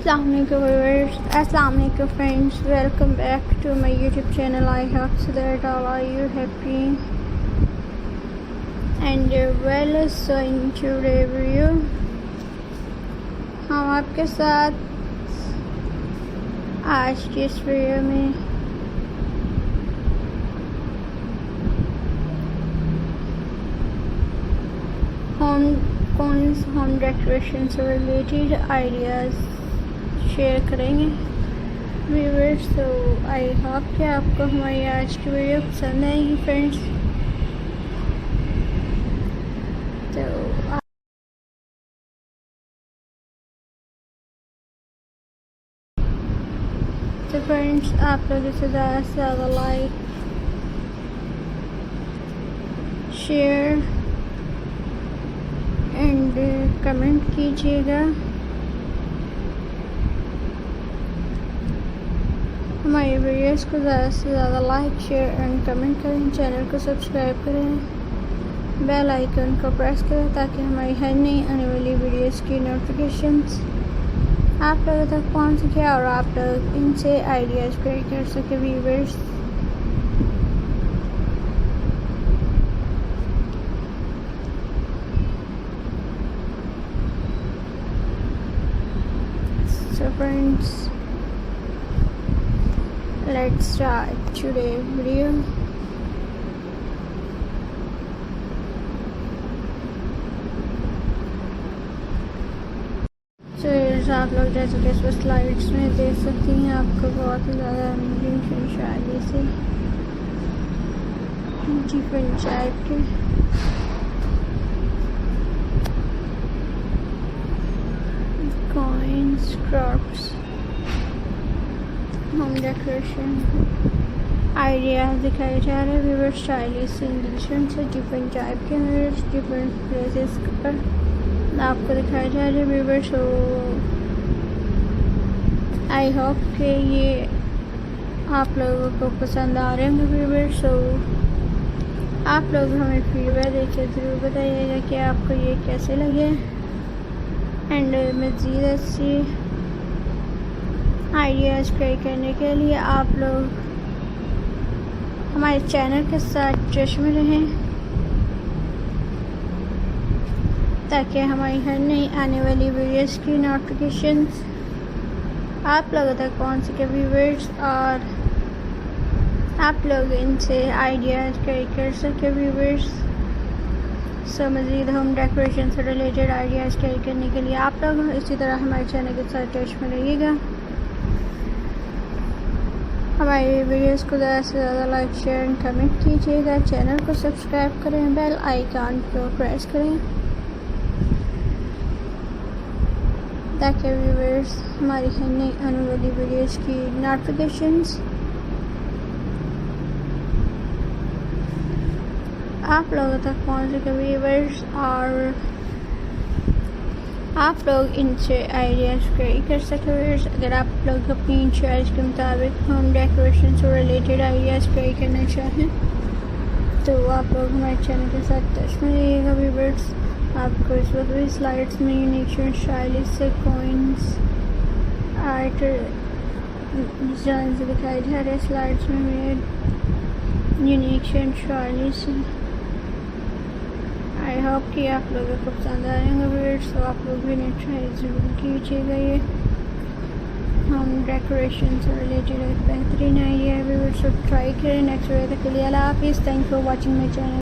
Assalamualaikum friends, welcome back to my YouTube channel. I hope so that all are you happy and well. So in today's video हम आपके साथ आज की इस video में home decoration से related ideas share करेंगे viewers. तो आई होप कि आपको हमारी आज की वीडियो पसंद आएगी फ्रेंड्स। तो फ्रेंड्स आप लोग इसे ज़्यादा से ज़्यादा लाइक शेयर एंड कमेंट कीजिएगा। हमारी वीडियोस को ज़्यादा से ज़्यादा लाइक शेयर एंड कमेंट करें, चैनल को सब्सक्राइब करें, बेल आइकन को प्रेस करें ताकि हमारी हर नई आने वाली वीडियोस की नोटिफिकेशंस आप लोगों तक पहुंच सके और आप लोग इनसे आइडियाज़ क्रिएट कर सके viewers. So friends, let's start today's video. So आप लोग जैसे कि इस स्लाइड्स में देख सकती हैं, आपको बहुत ही ज़्यादा अमेजिंग शायरी से डिफरेंट टाइप के coins, crops, home decoration ideas दिखाए जा रहे हैं व्यूअर्स। स्टाइलिश इंडिशन से डिफरेंट टाइप के व्यूअर्स डिफरेंट प्लेसेस पर आपको दिखाए जा रहे हैं व्यूअर्स। तो आई होप कि ये आप लोगों को पसंद आ रहे होंगे व्यूअर्स। तो आप लोग हमें फीडबैक देके ज़रूर बताइएगा कि आपको ये कैसे लगे एंड मज़ीद अच्छी आइडियाज़ क्रिएट करने के लिए आप लोग हमारे चैनल के साथ टच में रहें ताकि हमारी हर नई आने वाली वीडियोस की नोटिफिकेशंस आप लोगों तक पहुंच सके व्यूअर्स और आप लोग इनसे आइडियाज़ क्रिएट कर सके व्यूअर्स। सो मज़ीद होम डेकोरेशन से रिलेटेड आइडियाज़ क्रिएट करने के लिए आप लोग इसी तरह हमारे चैनल के साथ टच में रहिएगा। हमारी वीडियोस को ज़्यादा से ज़्यादा लाइक शेयर एंड कमेंट कीजिएगा, चैनल को सब्सक्राइब करें, बेल आइकन को प्रेस करें ताकि व्यूअर्स हमारी हर नई आने वाली वीडियोस की नोटिफिकेशंस आप लोगों तक पहुंच सके व्यूअर्स और आप लोग इनसे आइडियाज़ क्रिएट कर सके व्यूअर्स। अगर आप लोग अपनी चॉइस के मुताबिक होम डेकोरेशन से रिलेटेड आइडियाज़ क्रिएट करना चाहें तो आप लोग हमारे चैनल के साथ टच में रहिएगा व्यूअर्स। आपको इस वक्त भी स्लाइड्स में यूनिक स्टाइलिश से कॉइन्स आर्ट डिज़ाइन से दिखाई जा रहे हैं। स्लाइड्स में यूनिक स्टाइलिश आई होप कि आप लोगों को पसंद आएंगे व्यूअर्स। तो आप लोग भी ट्राई ज़रूर कीजिएगा। ये होम डेकोरेशन से रिलेटेड एक बेहतरीन आइडिया है व्यूअर्स, तो ट्राई करें। नेक्स्ट वीडियो तक के लिए अल्लाह हाफिज़। Thank you for watching my channel.